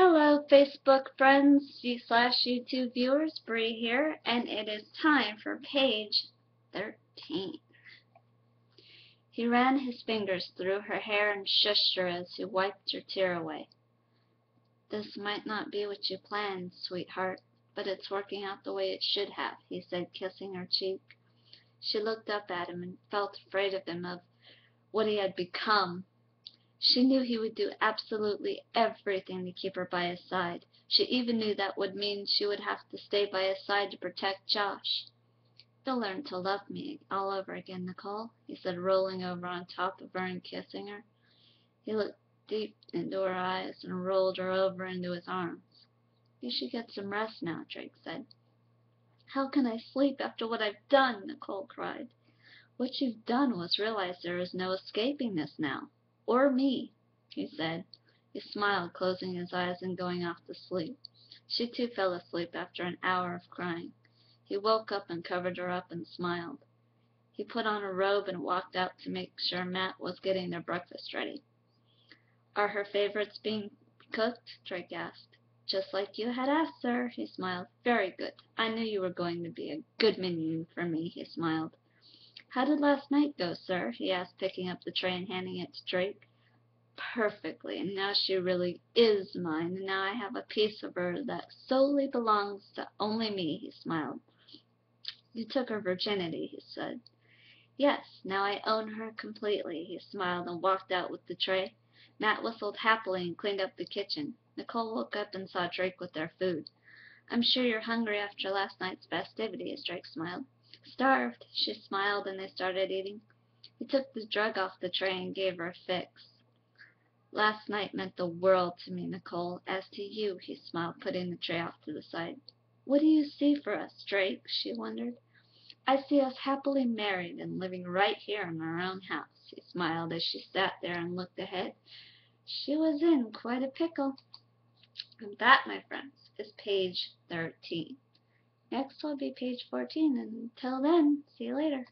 Hello, Facebook friends, /YouTube viewers, Bree here, and it is time for page 13. He ran his fingers through her hair and shushed her as he wiped her tear away. "This might not be what you planned, sweetheart, but it's working out the way it should have," he said, kissing her cheek. She looked up at him and felt afraid of him, of what he had become. She knew he would do absolutely everything to keep her by his side. She even knew that would mean she would have to stay by his side to protect Josh. "You'll learn to love me all over again, Nicole," he said, rolling over on top of her and kissing her. He looked deep into her eyes and rolled her over into his arms. "You should get some rest now," Drake said. "How can I sleep after what I've done?" Nicole cried. "What you've done was realize there is no escaping this now. Or me," he said. He smiled, closing his eyes and going off to sleep. She too fell asleep after an hour of crying. He woke up and covered her up and smiled. He put on a robe and walked out to make sure Matt was getting their breakfast ready. "Are her favorites being cooked?" Drake asked. "Just like you had asked, sir," he smiled. "Very good. I knew you were going to be a good minion for me," he smiled. "How did last night go, sir?" he asked, picking up the tray and handing it to Drake. "Perfectly, and now she really is mine, and now I have a piece of her that solely belongs to only me," he smiled. "You took her virginity," he said. "Yes, now I own her completely," he smiled and walked out with the tray. Matt whistled happily and cleaned up the kitchen. Nicole woke up and saw Drake with their food. "I'm sure you're hungry after last night's festivities," Drake smiled. "Starved," she smiled, and they started eating. He took the drug off the tray and gave her a fix. "Last night meant the world to me, Nicole, as to you," he smiled, putting the tray off to the side. "What do you see for us, Drake?" she wondered. "I see us happily married and living right here in our own house," he smiled as she sat there and looked ahead. She was in quite a pickle. And that, my friends, is page 13. Next will be page 14, and until then, see you later.